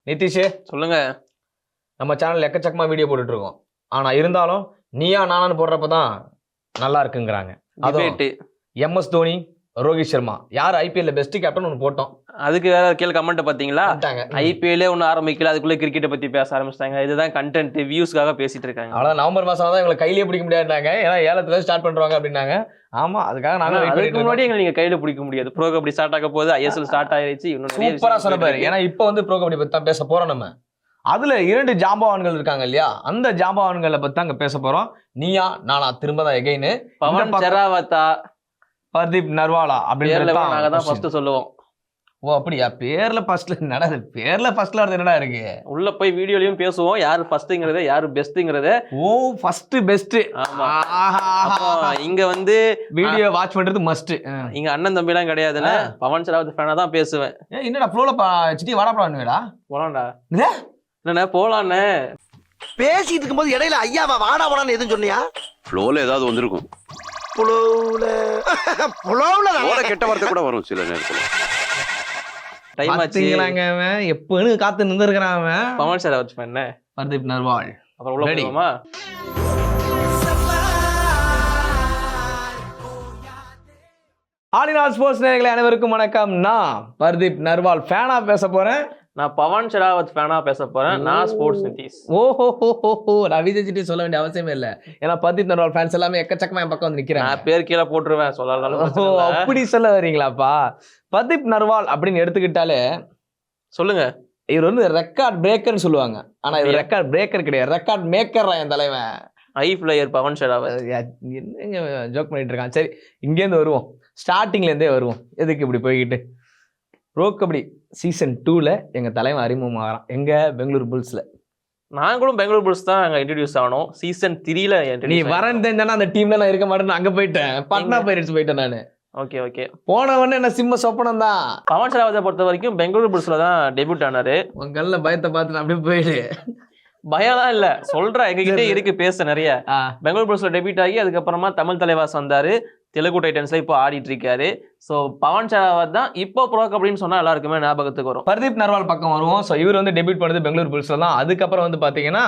நிதிஷ் சொல்லுங்க. நம்ம சேனல் எக்கச்சக்கமா வீடியோ போட்டுட்டு இருக்கோம். ஆனா இருந்தாலும் நீயா நானான்னு போடுறப்ப தான் நல்லா இருக்குங்கிறாங்க. டிபேட். எம்எஸ் தோனி, ரோஹித் சர்மா யார் ஐபிஎல்ல பெஸ்ட் கேப்டன் ஒன்று போட்டோம். அதுக்கு வேற கீழே கமெண்ட் பாத்தீங்களா? ஐபிஎல்லே ஒன்னும் ஆரம்பிக்கல, அதுக்குள்ள கிரிக்கெட்டை பத்தி பேச ஆரம்பிச்சிட்டாங்க. இதுதான் கண்டென்ட், வியூஸ்க்காக பேசிட்டு இருக்காங்க. அவ்வளவு நவம்பர் மாசம் தான் இவங்களை கையிலேயே பிடிக்க முடியாதுனாங்க. ஏன்னா ஏலத்துல ஸ்டார்ட் பண்றாங்க அப்படின்னாங்க. ஆமா, அதுக்காக நாங்க அதுக்கு முன்னாடி எங்களை நீங்க கையில பிடிக்க முடியாது. ப்ரோ கபடி ஸ்டார்ட் ஆக போகுது, ஐஎஸ்எல் ஸ்டார்ட் ஆயிருச்சு. சூப்பரா சொல்ல பாரு. ஏன்னா இப்போ வந்து ப்ரோ கபடி பத்தி தான் பேச போறோம். நம்ம அதுல 2 ஜாம்பவான்கள் இருக்காங்க இல்லையா, அந்த ஜாம்பவான்களை பத்தி அங்க பேச போறோம். நீயா நானா திரும்ப தான் எகைன் பவன் ஷெராவத்தா, பர்தீப் நர்வாலா அப்படின்னு நாங்க தான் ஃபர்ஸ்ட் சொல்லுவோம். ஓ அப்படியா? பேர்ல ஃபர்ஸ்ட்ல என்னடா, பேர்ல ஃபர்ஸ்ட்ல வரது என்னடா இருக்கு? உள்ள போய் வீடியோலயும் பேசுவோம், யாரு ஃபர்ஸ்ட்ங்கறத யாரு பெஸ்ட்ங்கறத. ஓ ஃபர்ஸ்ட் பெஸ்ட். ஆமா, இங்க வந்து வீடியோ வாட்ச் பண்றது மஸ்ட். இங்க அண்ணன் தம்பி எல்லாம் கிடையாதுன்னு பவன் ஷெராவத் ஃபேனா தான் பேசுவேன். என்னடா ஃப்ளோல சிட்டி வாடா போடானுடா. போலாம்டா. என்ன போலான்னு பேசிட்டு இருக்கும்போது இடையில ஐயாவா வாடா வாடான்னு எதுவும் சொன்னியா? ஃப்ளோல ஏதாவது வந்திருக்கும். புலவுல கெட்ட வார்த்தை கூட வரும் சில நேரத்துல. டைம் ஆச்சுங்களாங்க. அவன் எப்பன்னு காத்து நின்றுக்கிறான். அவன் பவன் ஷெராவத் ஃபேன் பர்தீப் நர்வால். அப்புறம் உள்ள போவோமா? ஆல் இன் ஆல் ஸ்போர்ட்ஸ் நேயர்களே அனைவருக்கும் வணக்கம். நான் பர்தீப் நர்வால் ஃபேனா பேச போறேன். நான் பவன் ஷெராவத் ஃபேனா பேச போறேன். நான் ஸ்போர்ட்ஸ் நிதிஷ். ஓஹோ, நான் விஜய் சொல்ல வேண்டிய அவசியமே இல்ல. ஏன்னா பர்தீப் நர்வால் ஃபேன்ஸ் எல்லாமே எக்கச்சக்கமா என் பக்கம் வந்து நிக்கிறேன். நான் பேர் கீழே போட்டுருவேன், சொல்லலாம். அப்படி சொல்ல வரீங்களாப்பா? பர்தீப் நர்வால் அப்படின்னு எடுத்துக்கிட்டாலே சொல்லுங்க, இவர் வந்து ரெக்கார்ட் பிரேக்கர்னு சொல்லுவாங்க. ஆனா இவர் ரெக்கார்ட் பிரேக்கர் கிடையாது, ரெக்கார்ட் மேக்கர். என் தலைவன் ஹை பிளேயர் பவன் ஷெராவத். என்னங்க ஜோக் பண்ணிட்டு இருக்கான். சரி, இங்கேருந்து வருவோம், ஸ்டார்டிங்ல இருந்தே வருவோம். எதுக்கு இப்படி போய்கிட்டு? ப்ரோ கபடி சீசன் 2ல எங்க தலைவன் அறிமுகம் ஆகிறான். எங்க பெங்களூர் புல்ஸ்ல. நாங்களும் பெங்களூர் புல்ஸ் தான் அங்க இன்ட்ரோடியூஸ் ஆனோம். சீசன் 3ல நீ வரேன்னு தெரிஞ்சானா அந்த டீம்ல நான் இருக்க மாட்டேன்னு அங்க போயிட்டேன். பட்னா பைரட்ஸ் போயிட்டேன் நானு. ஓகே போனவொடனே என்ன சிம்ம சொப்பனம் தான். பவன் ஷெராவத்தை பொறுத்த வரைக்கும் பெங்களூர் புல்ஸ்ல தான் டெபியூட் ஆனாரு. உன் கல்ல பயத்தை பார்த்துட்டு அப்படியே போயிடு. பயம்லாம் இல்ல, சொல்ற எங்ககிட்டே இருக்கு பேச நிறைய. பெங்களூர் புல்ஸ்ல டெபியூட் ஆகி அதுக்கப்புறமா தமிழ் தலைவாஸ் வந்தாரு, தெலுங்கு டைட்டன்ஸ்ல இப்போ ஆடிட்டு இருக்காரு. சோ பவன் ஷெராவத் தான் இப்போ ப்ரோ கபடின்னு சொன்னா எல்லாருக்குமே ஞாபகத்துக்கு வரும். பர்தீப் நர்வால் பக்கம் வருவோம். ஸோ இவர் வந்து டெபியூட் பண்ணது பெங்களூர் புல்ஸ்ல தான். அதுக்கப்புறம் வந்து பாத்தீங்கன்னா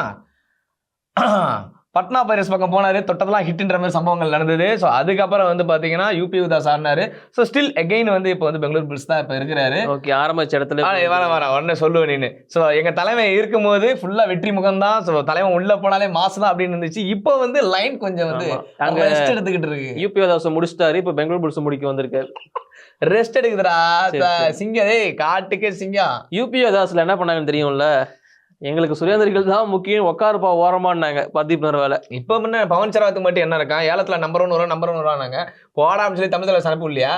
பட்னா பைரட்ஸ் பக்கம் போனாரு. தொட்டதெல்லாம் ஹிட்ன்ற மாதிரி சம்பவங்கள் நடந்தது. ஸோ அதுக்கப்புறம் வந்து பாத்தீங்கன்னா யூபி உதாஸ் ஆடினாரு. ஸோ ஸ்டில் எகைன் வந்து இப்போ வந்து பெங்களூர் புல்ஸ் தான் இப்போ இருக்கிறாரு. ஓகே, ஆரம்பிச்ச இடத்துல வர உடனே சொல்லுவேன் நீனு. ஸோ எங்க தலைமை இருக்கும்போது ஃபுல்லா வெற்றி முகம் தான். ஸோ தலைவன் உள்ள போனாலே மாசு தான் அப்படின்னு இருந்துச்சு. இப்போ வந்து லைன் கொஞ்சம் வந்து அங்க ரெஸ்ட் எடுத்துக்கிட்டு இருக்கு. யூபி உதாஸ் முடிச்சிட்டாரு, இப்போ பெங்களூர் புல்ஸ் முடிக்க வந்திருக்காரு. ரெஸ்ட் எடுக்குதுடா சிங்கம். காட்டுக்கே சிங்கம். யூபி உதாஸ்ல என்ன பண்ணாங்கன்னு தெரியும்ல? எங்களுக்கு சுரேந்தர்கள் தான் முக்கியம், உட்காருப்பா ஓரமானாங்க பர்தீப் நர்வால. இப்ப முன்ன பவன் ஷெராவத் மட்டும் என்ன இருக்கான், ஏலத்துல நம்பர் 1 வரானாங்க. போடாம சொல்லி தமிழ் தலைவர் அனுப்ப இல்லையா?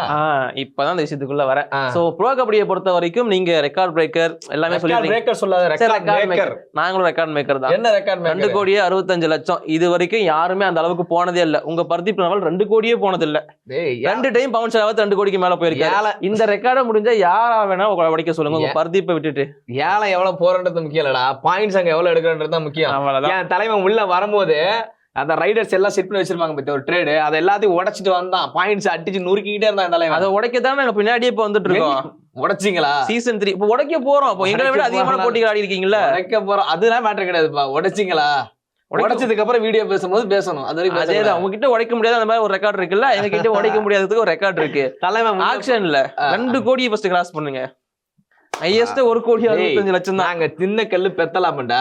இப்பதான் இந்த விஷயத்துக்குள்ள வர. சோ ப்ரோ கபடியை பொறுத்த வரைக்கும் நீங்க ரெக்கார்ட் பிரேக்கர் எல்லாமே நாங்களும் ரெக்கார்ட் மேக்கர் தான். என்ன ரெக்கார்ட்? 2,65,00,000 இது வரைக்கும் யாருமே அந்த அளவுக்கு போனதே இல்ல. உங்க பர்தீப் நர்வால் 2 கோடியே போனது இல்ல. 2 டைம் பவன் ஷெராவத் 2 கோடிக்கு மேல போயிருக்காரு. இந்த ரெக்கார்டை முடிஞ்சா யாரா வேணா உடைக்க சொல்லுங்க. உங்க பர்தீப்பை விட்டுட்டு ஏலம் எவ்வளவு போறன்றது முக்கியம் இல்லடா, பாயிண்ட்ஸ் அங்க எவ்வளவு எடுக்கிறன்றது தான் முக்கியம். என் தலைவன் உள்ள வரும்போது அந்த ரைடர்ஸ் எல்லாம் செட் பண்ணி வச்சிருப்பாங்க பத்தி ஒரு ட்ரேடு, அதை எல்லாத்தையும் உடைச்சிட்டு வந்தான். பாயிண்ட்ஸ் அடிச்சு நுறுக்கிட்டே இருந்தான் தலைவன். அதை உடைக்கத்தான் நாங்க பின்னாடியே இப்ப வந்துட்டு இருக்கோம். உடைச்சிங்களா? சீசன் 3 இப்ப உடைக்க போறோம். இப்போ எங்களை விட அதிகமான போட்டிகள் ஆடி இருக்கீங்களா? உடைக்க போறோம், அதெல்லாம் மேட்டர் கிடையாதுப்பா. உடைச்சிங்களா? உடைச்சதுக்கு அப்புறம் வீடியோ பேசும்போது பேசணும். அதேதான், உங்ககிட்ட உடைக்க முடியாது அந்த மாதிரி ஒரு ரெக்கார்ட் இருக்குல்ல, எங்க கிட்ட உடைக்க முடியாததுக்கு ஒரு ரெக்கார்ட் இருக்கு. தலைவன் ஆக்ஷன்ல 2 கோடி ஃபர்ஸ்ட் கிராஸ் பண்ணுங்க. ஹையஸ்ட் 1,65,00,000 தான். நாங்க சின்ன கல்லு பெத்தலாமண்டா,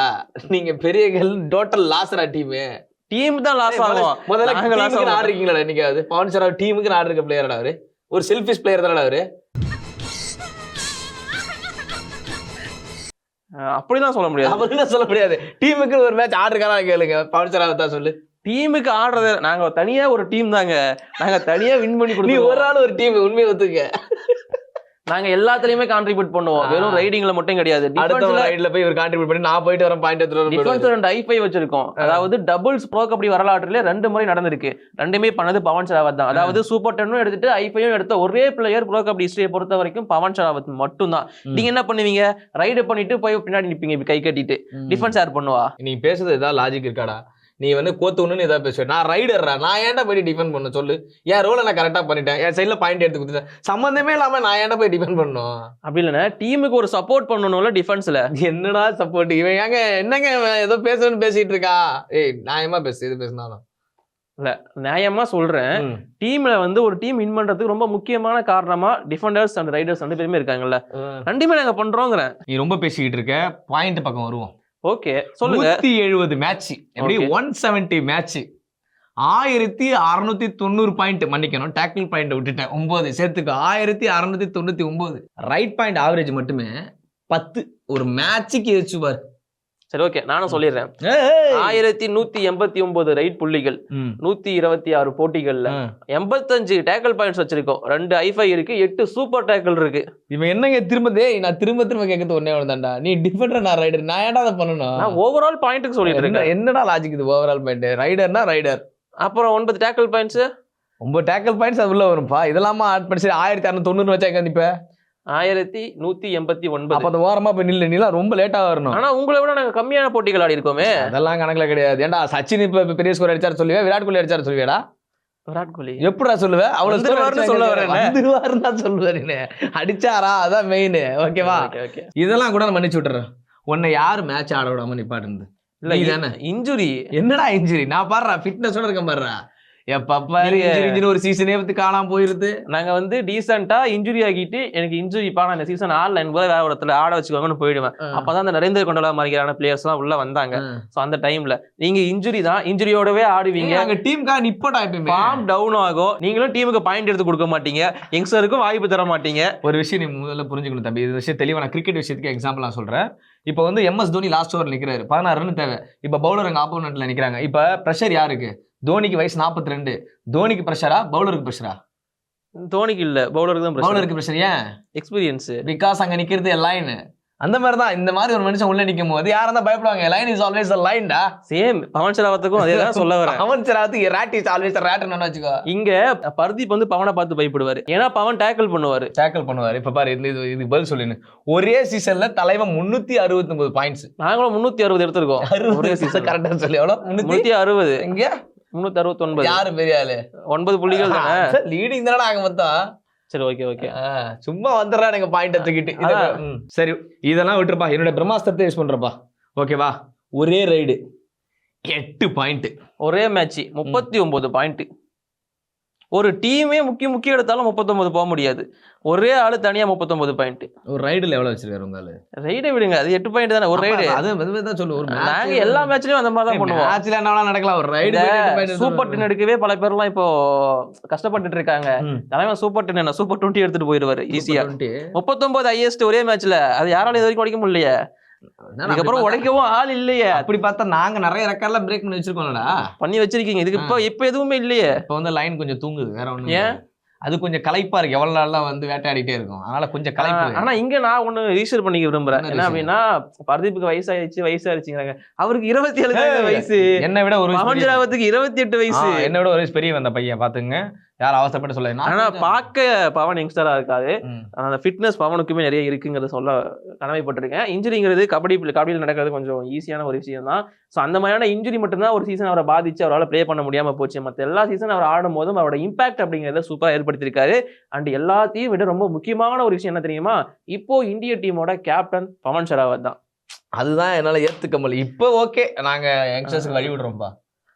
நீங்க பெரிய கல். டோட்டல் லாஸ்ரா டீம் தான் லாஸ் ஆகும். முதல்ல டீமுக்கு ஆர்டர் இருக்கீங்களா? என்னைக்காவது பவன் ஷெராவத் டீமுக்கு ஆர்டர் இருக்க பிளேயரா? அவரு ஒரு செல்ஃபிஷ் பிளேயர் தானடா அவரு. அப்படிதான் சொல்ல முடியாது. அப்படிதான் சொல்ல முடியாது. டீமுக்கு ஒரு மேட்ச் ஆர்டருக்கான கேளுங்க, பவன் ஷெராவத் தான் சொல்லு. டீமுக்கு ஆடுறது நாங்க தனியா ஒரு டீம் தாங்க. நாங்க தனியா வின் பண்ணி கொடுத்து. நீ ஒரு ஆள் ஒரு டீம், உண்மையை ஒத்துக்க. நாங்க எல்லாத்துலயுமே கான்ட்ரிபியூட் பண்ணுவோம், வெறும் ரைடிங்ல மட்டும் கிடையாது. அடுத்த ரைட்ல போய் ஒரு கான்ட்ரிபியூட் பண்ணி நான் போயிட்டு வரேன், பாயிண்ட் எடுத்துட்டு வரேன். டிஃபென்ஸ் 2 I5 வச்சிருக்கோம். அதாவது டபுள்ஸ் ப்ரோ கபடி வரலாற்றுல 2 முறை நடந்திருக்கு. 2மே பண்ணது பவன் ஷெராவத் தான். அதாவது சூப்பர் 10 எடுத்துட்டு I5 எடுத்த ஒரே பிளேயர் ப்ரோ கபடி ஹிஸ்டரியை பொறுத்த வரைக்கும் பவன் ஷெராவத் மட்டும் தான். நீங்க என்ன பண்ணுவீங்க? ரைடு பண்ணிட்டு போய் பின்னாடி நிப்பீங்க கை கட்டிட்டு. டிஃபென்ஸ் யார் பண்ணுவா? நீ பேசுறது ஏதாவது லாஜிக் இருக்காடா? நீ வந்து கோத்துன்னு ஏதாவது பேசுவேன். நான் ரைடர்ரா, நான் ஏன்டா போய் டிஃபெண்ட் பண்ண சொல்லு. என் ரோலை நான் கரெக்டா பண்ணிட்டேன், என் சைட்ல பாயிண்ட் எடுத்து கொடுத்துட்டேன், சம்பந்தமே இல்லாம நான் ஏன்டா போய் டிஃபெண்ட் பண்ணணும். அப்படி இல்லைன்னா டீமுக்கு ஒரு சப்போர்ட் பண்ணணும்ல டிஃபென்ஸ்ல. என்னடா சப்போர்ட், இவன் ஏங்க என்னங்க ஏதோ பேசணும்னு பேசிட்டு இருக்கா. ஏய் நியாயமா பேசு, இது பேசினாலும் இல்ல நியாயமா சொல்றேன். டீம்ல வந்து ஒரு டீம் வின் பண்றதுக்கு ரொம்ப முக்கியமான காரணமா டிஃபெண்டர்ஸ் அண்ட் ரைடர்ஸ் 2 பேருமே இருக்காங்கல்ல. 2மே நாங்க பண்றோங்கிறேன். நீ ரொம்ப பேசிக்கிட்டு இருக்க, பாயிண்ட் பக்கம் வருவோம். ஓகே சொல்லுங்க. 170 மேட்ச், எப்படி 170 மேட்ச், 1690 பாயிண்ட், மன்னிக்கணும் டேக்கிள் பாயிண்ட் விட்டுட்டேன், 9 சேர்த்துக்கு 1699. ரைட் பாயிண்ட் ஆவரேஜ் மட்டுமே 10 ஒரு மேட்சுக்கு ஏச்சு பாரு. சரி ஓகே நானும் சொல்லிடுறேன். 1189 ரைட் புள்ளிகள், 126 போட்டிகள்ல 85 டேக்கிள் பாயிண்ட்ஸ் வச்சிருக்கோம், 2 i5 இருக்கு, 8 சூப்பர் டேக்கிள் இருக்கு. இவன் என்னங்க நான் திரும்ப கேட்கறது ஒன்னே ஒண்ணுதான்டா, நீ டிஃபெண்டர் நான் ரைடர், நான் ஏன்டா அதை பண்ணணும். நான் ஓவரால் பாயிண்ட்க்கு சொல்லிட்டு இருக்கேன். என்னடா லாஜிக் இது ஓவரால் பாயிண்ட், ரைடர்னா ரைடர். அப்புறம் 9 டேக்கிள் பாயிண்ட்ஸ், 9 டேக்கிள் பாயிண்ட்ஸ் அது உள்ள வரும்பா. இதெல்லாமா ஆட் பண்ணி 1690 வச்சா கண்டிப்பா 1189. அப்ப அந்த ஓரமா போய் நில்லா ரொம்ப லேட்டா வரணும். ஆனா உங்களை விட நாங்க கம்மியான போட்டிகள் ஆடி இருக்கோமே. அதெல்லாம் கணக்குல கிடையாது. ஏன்டா சச்சின் இப்ப பெரிய ஸ்கோர் அடிச்சாரு சொல்லுவே, விராட் கோலி அடிச்சாரு சொல்லுவேடா. விராட் கோலி எப்படா சொல்லுவேன், அவ்வளவு சொல்ல வரேன் தான் சொல்லுவாரு, அடிச்சாரா அதான் மெயின். ஓகேவா, இதெல்லாம் கூட மன்னிச்சு விட்டுறேன். உன்னை யாரு மேட்ச் ஆட விடாம நிப்பாட்டு இல்ல இன்ஜுரி. என்னடா இன்ஜுரி, நான் பாடுறா ஃபிட்னஸோட இருக்கேன் பாடுறா. ஒரு சீசனே காணாம போயிருது. நாங்க வந்து டீசென்ட்டா இன்ஜுரி ஆகிட்டு எனக்கு இன்ஜுரிப்பா நான் இந்த சீசன் ஆடல என்பது வேற இடத்துல ஆட வச்சுக்கோங்கன்னு போயிடுவேன். அப்பதான் அந்த நரேந்திர கொண்டலா மாதிரியான பிளேயர்ஸ் எல்லாம் உள்ள வந்தாங்க. சோ அந்த டைம்ல நீங்க இன்ஜுரி தான், இன்ஜுரியோடவே ஆடுவீங்க. அங்க டீமுக்கா நிப்படா, ஃபார்ம் டவுன் ஆகும், நீங்களும் டீமுக்கு பாயிண்ட் எடுத்து கொடுக்க மாட்டீங்க, யங்ஸ்டருக்கும் வாய்ப்பு தர மாட்டீங்க. ஒரு விஷயம் நீ முதல்ல புரிஞ்சுக்கணும் தம்பி, இது விஷயம் தெளிவா நான் கிரிக்கெட் விஷயத்துக்கு எக்ஸாம்பிள் நான் சொல்றேன். இப்ப வந்து எம்எஸ் தோனி லாஸ்ட் ஓவர் நிக்கிறாரு, 16 ரன் தேவை. இப்ப பவுலர் அங்க ஆப்போனன்ட்ல நிக்கிறாங்க. இப்ப பிரஷர் யாருக்கு? தோனிக்கு வயசு 42. தோனிக்கு பிரஷரா பவுலருக்கு பிரஷரா? தோனிக்கு இல்ல, பவுலருக்கு தான். பவுலருக்கு பிரஷர். ஏன்? எக்ஸ்பீரியன்ஸ். பிகாஸ் அங்க நிக்கிறது லைன். அந்த மாதிரி தான் இந்த மாதிரி ஒரு மனுஷன் உள்ள நிக்கும் போது யாரும் தான் பயப்படுவாங்க. Line is always a line டா. சேம் பவன் ஷராவத்துக்கும் அதே தான் சொல்ல வரேன். Pawan ஷராவத்துக்கு rat is always a rat ன்னு வெச்சுக்கோ. இங்க பர்தீப் வந்து பவனை பார்த்து பயப்படுவாரு, ஏன்னா பவன் டேக்கிள் பண்ணுவாரு. இப்ப பாரு இது பதில் சொல்லுங்க. ஒரே சீசன்ல தலைவன் 369 பாயிண்ட்ஸ், நாங்களும் 360 எடுத்திருக்கோம். ஒரே சீசன் கரெக்டா சொல்லி எவ்வளவு? 360. எங்க 369? யாரு பெரிய ஆளு? 9 புள்ளிகள் தானே லீடிங் தானே ஆக மொத்தம். சரி ஓகே சும்மா வந்துடுறா எனக்கு பாயிண்ட் எடுத்துக்கிட்டு. சரி இதெல்லாம் விட்டுருப்பா, என்னோட பிரம்மாஸ்திரத்தை யூஸ் பண்றப்பா. ஓகேவா, ஒரே ரைடு 8 பாயிண்ட், ஒரே மேட்ச் 39 பாயிண்ட். ஒரு டீமே முக்கிய எடுத்தாலும் 39 போக முடியாது, ஒரே ஆளு தனியா 39 பாயிண்ட். ஒரு ரைடுல எவ்வளவு வச்சிருக்காரு உங்க ஆளு? ரைடை விடுங்க, அது 8 பாயிண்ட் தானே ஒரு ரைடு. தான் சொல்லுவோம், நாங்க எல்லா மேட்ச்லயும் அந்த மாதிரி தான் பண்ணுவோம். மேட்ச்ல என்ன நடக்கலாம், ஒரு ரைடு. சூப்பர் 10 எடுக்கவே பல பேர்லாம் இப்போ கஷ்டப்பட்டுட்டு இருக்காங்க. தலைவன் சூப்பர் 10 என்ன சூப்பர் 20 எடுத்துட்டு போயிருவாரு ஈஸியா. 39 ஹையஸ்ட் ஒரே மேட்ச்ல, அது யாராலும் இது வரைக்கும் உடைக்க முடியலையே. அதுக்கப்புறம் உடைக்கவும் ஆள் இல்லையே. அப்படி பார்த்தா நாங்க நிறைய ரெக்கார்ட்லாம் பிரேக் பண்ணி வச்சிருக்கோம்லடா. பண்ணி வச்சிருக்கீங்க, இதுக்கு இப்ப எதுவுமே இல்லையே. இப்ப வந்து லைன் கொஞ்சம் தூங்குது, வேற ஒண்ணு. ஏன்? அது கொஞ்சம் களைப்பா இருக்கு, எவ்வளவு நாள் வந்து வேட்டையாடிட்டே இருக்கும், அதனால கொஞ்சம் களைப்பு. ஆனா இங்க நான் ஒண்ணு ரீசர் பண்ணிக்க விரும்புறேன். என்ன அப்படின்னா, பர்தீப்புக்கு வயசாயிருச்சுங்கிறாங்க, அவருக்கு 27 வயசு. என்னை விட ஒரு 28 வயசு. என்னை விட ஒரு பெரிய வந்த பையன் பாத்துங்க, யாரும் அவசரப்பட்டு சொல்ல. ஆனா பார்க்க பவன் யங்ஸ்டரா இருக்காது, அந்த ஃபிட்னஸ் பவனுக்குமே நிறைய இருக்குங்கிறத சொல்ல கடமைப்பட்டிருக்கேன். இன்ஜுரிங்கிறது கபடியில் நடக்கிறது கொஞ்சம் ஈஸியான ஒரு விஷயம் தான். ஸோ அந்த மாதிரியான இன்ஜுரி மட்டும்தான் ஒரு சீசன் அவரை பாதிச்சு அவரால் ப்ளே பண்ண முடியாம போச்சு. மற்ற எல்லா சீசன் அவர் ஆடும் போதும் அவரோட இம்பாக்ட் அப்படிங்கிறத சூப்பராக ஏற்படுத்தியிருக்காரு. அண்ட் எல்லாத்தையும் விட ரொம்ப முக்கியமான ஒரு விஷயம் என்ன தெரியுமா, இப்போ இந்திய டீமோட கேப்டன் பவன் ஷராவத் தான். அதுதான் என்னால ஏத்துக்க முடியல. இப்போ ஓகே, நாங்க யங்ஸ்டர்ஸ்க்கு வழி விடுறோம்ப்பா.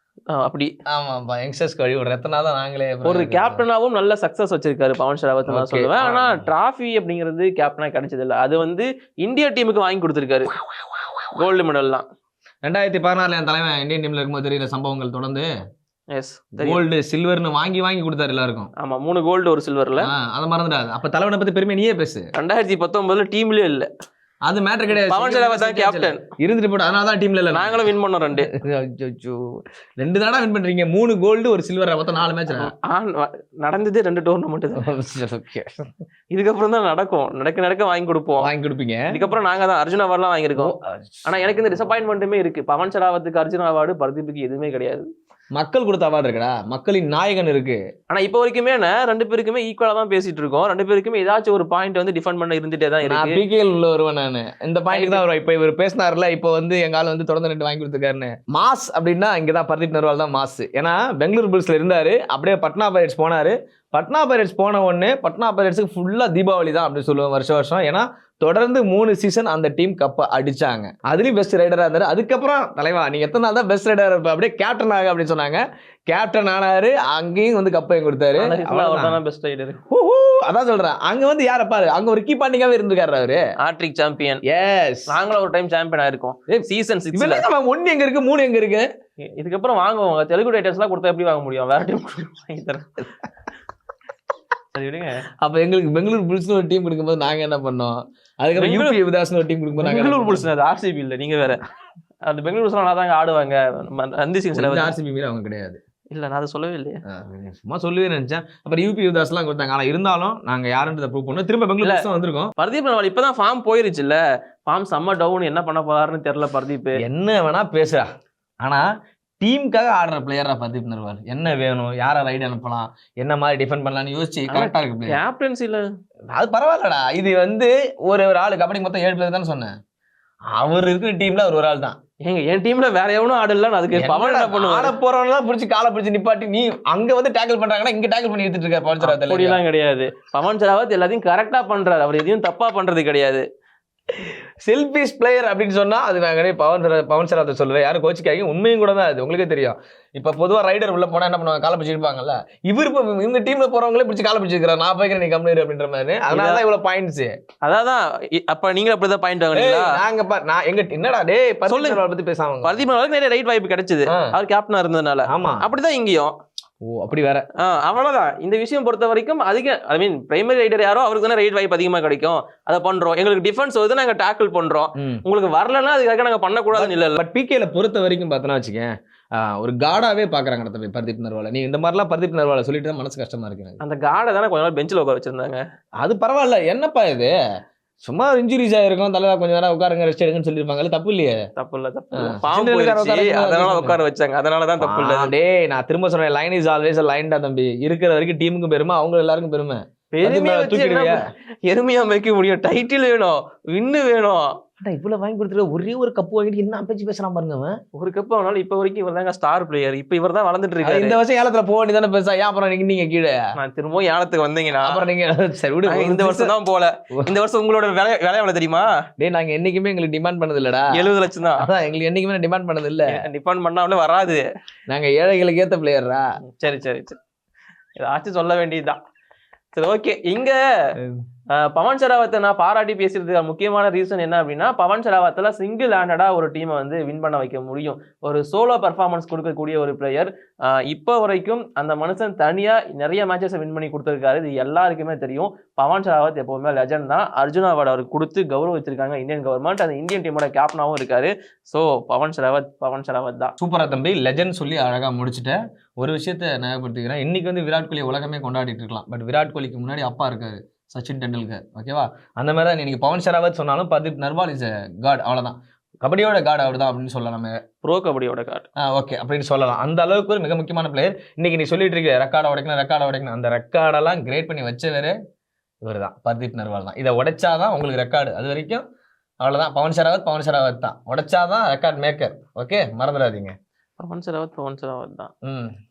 அப்படி ஆமாப்பா, யங்ஸ்டர்ஸ்க்கு வழி விடுற எத்தனால நாங்களே ஒரு கேப்டனாவும் நல்ல சக்சஸ் வச்சிருக்காரு பவன் ஷராவத் நான் சொல்லுவேன். ஆனா டிராஃபி அப்படிங்கிறது கேப்டனா கிடைச்சது இல்லை, அது வந்து இந்திய டீமுக்கு வாங்கி கொடுத்துருக்காரு. கோல்டு மெடல்லாம் 2016 என் தலைவன் இந்தியன் டீம்ல இருக்கும்போது தெரியல சம்பவங்கள் தொடர்ந்து. கோல்டு சில்வர்னு வாங்கி கொடுத்தாரு எல்லாருக்கும். ஆமா, 3 கோல்டு 1 சில்வர்ல. அதை மறந்துடாது. அப்ப தலைவனை பத்தி பெருமை நீயே பேசு. 2019 டீம்லயே இல்ல, அது மேட்டர் கிடையாது. பவன் ஷராவத் தான் கேப்டன் இருந்துட்டு போட்டு, அதனால தான் டீம்ல இல்ல. நாங்களும் வின் பண்ணோம் 2 தடவை வின் பண்றீங்க. 3 கோல்டு 1 சில்வர், மொத்தம் 4 மேட்ச் நடந்தது. 2 டோர்னமெண்ட் தான். இதுக்கப்புறம் தான் நடக்க வாங்கி கொடுப்பீங்க. இதுக்கப்புறம் நாங்க தான் அர்ஜுன் அவார்ட்லாம் வாங்கியிருக்கோம். ஆனா எனக்கு இந்த டிசப்பாயின்மெண்ட்டுமே இருக்கு. பவன் ஷராவத்துக்கு அர்ஜுன் அவார்டு, பர்தீப்புக்கு எதுவுமே கிடையாது. மக்கள் கொடுத்த அவார்டு இருக்குடா, மக்களின் நாயகன் இருக்கு. ஆனா இப்போ வரைக்குமே ரெண்டு பேருக்குமே ஈக்குவலா தான் பேசிட்டு இருக்கோம். ரெண்டு பேருக்குமே ஏதாச்சும் ஒரு பாயிண்ட் வந்து டிஃபெண்ட் பண்ண இருந்துட்டே தான் நான் இருக்கு. பிகேஎல் உள்ள வருவேன் நானு. இந்த பாயிண்ட் தான் வருவேன். இப்போ இவர் பேசினார்ல, இப்போ வந்து எங்க ஆள் வந்து தொடர்ந்து 2 வாங்கி கொடுத்துருக்காருன்னு. மாஸ் அப்படின்னா இங்கதான் பர்தீப் நர்வால் தான் மாஸ். ஏன்னா பெங்களூர் புல்ஸ்ல இருந்தாரு, அப்படியே பட்னா பைரட்ஸ் போனாரு. பட்னா பைரட்ஸ் போன உடனே பட்னா பைரட்ஸுக்கு ஃபுல்லா தீபாவளி தான் அப்படின்னு சொல்லுவேன் வருஷம். ஏன்னா தொடர்ந்து 3 சீசன் அந்த டீம் கப்பை அடிச்சாங்க. அதுலயும் பெஸ்ட் ரைடரா இருந்தாரு. அதுக்கப்புறம் தலைவா நீங்க எத்தனை நாள் தான் பெஸ்ட் ரைடர் இருப்ப, அப்படியே கேப்டன் ஆக அப்படின்னு சொன்னாங்க. கேப்டன் ஆனாரு, அங்கேயும் வந்து கப்பை கொடுத்தாரு. Best rider. அதான் சொல்றேன், அங்க வந்து யார பாரு, அங்க ஒரு கீ பாண்டிங்காவே இருந்திருக்காரு அவரு. Hat trick champion. எஸ், நாங்களும் ஒரு டைம் சாம்பியன் ஆயிருக்கோம் சீசன் 6ல. 1 எங்க இருக்கு, 3 எங்க இருக்கு? இதுக்கப்புறம் வாங்குவாங்க. தெலுங்கு டைட்டன்ஸ் எல்லாம் கொடுத்தா எப்படி வாங்க முடியும்? வேற டீம் வாங்கி தரேன். சரி விடுங்க. அப்ப எங்களுக்கு பெங்களூர் புல்ஸ்னு ஒரு டீம் கொடுக்கும்போது நாங்க என்ன பண்ணோம்? அதுக்கப்புறம் யூபி விதாஸ்னு ஒரு டீம் கொடுக்கும்போது பெங்களூர் புல்ஸ் அது ஆர்சிபி இல்ல, நீங்க வேற. அந்த பெங்களூர் புல்ஸ் நல்லா தாங்க ஆடுவாங்க. ரன்தீப் சிங் சில ஆர்சிபி மீறி அவங்க கிடையாது. இல்ல நான் அதை சொல்லவே இல்லையே, சும்மா சொல்லுவே நினைச்சேன். அப்புறம் யூபி விதாஸ் எல்லாம் கொடுத்தாங்க. ஆனா இருந்தாலும் நாங்க யாருன்றதை ப்ரூவ் பண்ணோம். திரும்ப பெங்களூர் புல்ஸ் தான் வந்திருக்கோம். பர்தீப் நர்வால் இப்பதான் ஃபார்ம் போயிருச்சு இல்ல, ஃபார்ம் செம்ம டவுன். என்ன பண்ண போறாருன்னு தெரியல பர்தீப். என்ன வேணா பேசுறா, ஆனா டீமுக்காக ஆடுற பிளேயரா பர்தீப் நர்வால். என்ன வேணும், யாரை ரைடு அனுப்பலாம், என்ன மாதிரி டிஃபெண்ட் பண்ணலாம்னு யோசிச்சு கரெக்டா இருக்கு. கேப்டன்சில அது பரவாயில்லடா. இது வந்து ஒரு ஆளு கபடி மொத்தம் 7 பிளேயர் தான் சொன்னேன். அவர் இருக்கிற டீம்ல அவர் ஒரு ஆள் தான். ஏங்க என் டீம்ல வேற எவனும் ஆடல, அதுக்கு பவன் என்ன பண்ணுவாங்க? ஆட போறவங்க பிடிச்சி காலை பிடிச்சி நிப்பாட்டி, நீ அங்க வந்து டேக்கிள் பண்றாங்கன்னா இங்க டேக்கிள் பண்ணி எடுத்துட்டு இருக்காரு பவன் சராவத். அப்படிலாம் கிடையாது. பவன் சராவத் எல்லாத்தையும் கரெக்டா பண்றாரு, அவர் எதையும் தப்பா பண்றது கிடையாது. செல்ஃபிஷ் பிளேயர் அப்படின்னு சொன்னா அது நாங்க பவன் சராவத்தை சொல்லுவேன். யாரும் கோச்சிக்காங்க, உண்மையும் கூட தான் அது, உங்களுக்கே தெரியும். இப்ப பொதுவா ரைடர் உள்ள போனா என்ன பண்ணுவாங்க, காலை பிடிச்சி இருப்பாங்கல்ல. இவர் இப்ப இந்த டீம்ல போறவங்களே பிடிச்சி காலை பிடிச்சிருக்காரு. நான் போய்க்கிறேன், நீ கம்மிரு அப்படின்ற மாதிரி. அதனாலதான் இவ்வளவு பாயிண்ட்ஸ். அதான் அப்ப நீங்க அப்படிதான் பாயிண்ட் வாங்குறீங்களா? நாங்க நான் எங்க என்னடா டேய் பர்தீப் நர்வால் பத்தி பேசாம. பர்தீப் நர்வாலுக்கு நிறைய ரைட் வாய்ப்பு கிடைச்சது, அவர் கேப்டனா இருந்ததுனால. ஆமா, அப்படிதான் இங்கேயும். ஓ அப்படி வேற. அவ்வளவுதான். இந்த விஷயம் பொறுத்த வரைக்கும் அதிக ஐ மீன் பிரைமரி ரைடர் யாரோ அவருக்கு தானே ரைட் வாய்ப்பு அதிகமா கிடைக்கும். அதை பண்றோம். எங்களுக்கு டிஃபென்ஸ் வருது, நாங்க டேக்கிள் பண்றோம். உங்களுக்கு வரலன்னா அதுக்காக நாங்க பண்ணக்கூடாதுன்னு இல்ல. பட் பிகேல பொறுத்த வரைக்கும் பார்த்தனா வச்சுக்கேன், ஒரு காடாவே பாக்குறாங்க தம்பி பர்தீப் நர்வால். நீ இந்த மாதிரிலாம் பர்தீப் நர்வால் சொல்லிட்டு தான் மனசு கஷ்டமா இருக்கு. அந்த காடை தானே கொஞ்ச நாள் பெஞ்சில் உட்கார வச்சிருந்தாங்க. அது பரவாயில்ல, என்னப்பா இது சும்மா இன்ஜுரிஸ் ஆயிருக்கும், தலைவா கொஞ்சம் நேரம் உட்காருங்க ரெஸ்ட் எடுங்கன்னு சொல்லிருப்பாங்கல்ல. தப்பு இல்லையே. தப்பு இல்ல, தப்பு இல்ல. பாம்பு போயிருச்சு, அதனால உட்கார வச்சாங்க, அதனாலதான் தப்பு இல்ல. டேய் நான் திரும்ப சொல்றேன், line is always a line டா தம்பி. இருக்கிற வரைக்கும் டீமுக்கும் பெருமை, அவங்க எல்லாருக்கும் பெருமை. பெருமையா வச்சு எருமையா மேய்க்க முடியும். டைட்டில் வேணும், வின்னு வேணும். இவ்வளவு வாங்கி கொடுத்துட்டு ஒரே ஒரு கப்பு வாங்கிட்டு என்ன பேச்சு பேசுறான் பாருங்க. அவன் ஒரு கப்பு ஆனாலும் இப்ப வரைக்கும் இவர் தாங்க ஸ்டார் பிளேயர். இப்ப இவர் தான் வளர்ந்துட்டு இருக்காரு. இந்த வருஷம் ஏலத்துல போக வேண்டியதானே பேசா. ஏன் அப்புறம் நீங்க கீழே நான் திரும்பவும் ஏலத்துக்கு வந்தீங்கன்னா அப்புறம் நீங்க சரி விடு. இந்த வருஷம் தான் போல. இந்த வருஷம் உங்களோட விலை எவ்வளவு தெரியுமா? டேய் நாங்க என்னைக்குமே எங்களுக்கு டிமாண்ட் பண்ணது இல்லடா. 70 லட்சம் தான். அதான் எங்களுக்கு என்னைக்குமே டிமாண்ட் பண்ணது இல்ல. டிமாண்ட் பண்ணாமலே வராது. நாங்க ஏழைகளுக்கு ஏத்த பிளேயர்ரா. சரி சரி சரி, ஏதாச்சும் சொல்ல வேண்டியதுதான். சரி ஓகே. இங்க பவன் சராவத்தை நான் பாராட்டி பேசுறதுக்கு முக்கியமான ரீசன் என்ன அப்படின்னா, பவன் சராவத்துல சிங்கிள் ஹேண்டடா ஒரு டீமை வந்து வின் பண்ண வைக்க முடியும். ஒரு சோலோ பர்ஃபார்மன்ஸ் கொடுக்கக்கூடிய ஒரு பிளேயர். இப்போ வரைக்கும் அந்த மனுஷன் தனியா நிறைய மேட்சஸ் வின் பண்ணி கொடுத்துருக்காரு. இது எல்லாருக்குமே தெரியும். பவன் சராவத் எப்பவுமே லெஜண்ட் தான். அர்ஜுனா அவார்டு அவருக்கு கொடுத்து கௌரவிச்சிருக்காங்க இந்தியன் கவர்மெண்ட். அந்த இந்தியன் டீமோட கேப்டனாவும் இருக்காரு. ஸோ பவன் சராவத் தான். சூப்பரா தம்பி, லெஜண்ட் சொல்லி அழகா முடிச்சுட்டேன். ஒரு விஷயத்த ஞாபகப்படுத்திக்கிறேன். இன்னைக்கு வந்து விராட் கோலி உலகமே கொண்டாடிட்டு இருக்கலாம். பட் விராட் கோலிக்கு முன்னாடி அப்பா இருக்காரு, சச்சின் டெண்டுல்கர். ஓகேவா? அந்த மாதிரி தான் நீங்க பவன் சராவத் சொன்னாலும் பர்தீப் நர்வால் இஸ் காட். அவ்வளவுதான், கபடியோட காட் அவர் தான் அப்படின்னு சொல்லலாம். நம்ம ப்ரோ கபடியோட காட். ஓகே அப்படின்னு சொல்லலாம். அந்த அளவுக்கு ஒரு மிக முக்கியமான பிளேயர். இன்னைக்கு நீ சொல்லிட்டு இருக்க ரெக்கார்டை உடைக்கணும். அந்த ரெக்கார்டெல்லாம் கிரேட் பண்ணி வச்சவரு இவர் தான், பர்தீப் நர்வால் தான். இதை உடைச்சாதான் உங்களுக்கு ரெக்கார்டு. அது வரைக்கும் அவ்வளவுதான். பவன் சராவத் தான். உடைச்சாதான் ரெக்கார்ட் மேக்கர். ஓகே, மறந்துடாதீங்க. பவன் சராவத் தான்.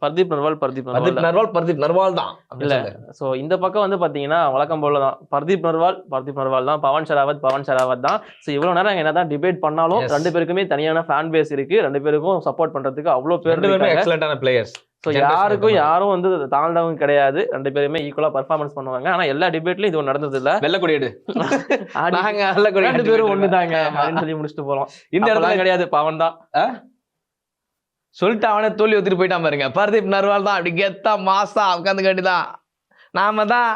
பர்தீப் நர்வால் தான். இல்ல சோ இந்த பக்கம் வந்து பாத்தீங்கன்னா வழக்கம் போலதான் பர்தீப் நர்வால் தான். பவன் சராவத் தான். சோ இவ்வளவு நேரம் என்னதான் டிபேட் பண்ணாலும் ரெண்டு பேருக்குமே தனியான ஃபேன் பேஸ் இருக்கு. ரெண்டு பேருக்கும் சப்போர்ட் பண்றதுக்கு அவ்வளவு பேர் இருக்காங்க. எக்ஸலென்டான பிளேயர்ஸ். ஸோ யாரும் வந்து தாழ்ந்தவங்க கிடையாது. ரெண்டு பேருமே ஈக்குவலா பர்ஃபார்மன்ஸ் பண்ணுவாங்க. ஆனா எல்லா டிபேட்லயும் இது நடந்தது இல்ல. வெள்ளக்கூடியது ரெண்டு பேரும் ஒண்ணுதாங்க அப்படின்னு சொல்லி முடிச்சுட்டு போறோம். இந்த இடத்துல கிடையாது, பவன் தான் சொல்லிட்டு அவனே தோல்வி ஒத்துட்டு போயிட்டான் பாருங்க. பர்தீப் நர்வால் தான் அப்படி கெத்தா மாசா உட்காந்து கட்டிதான். நாம தான்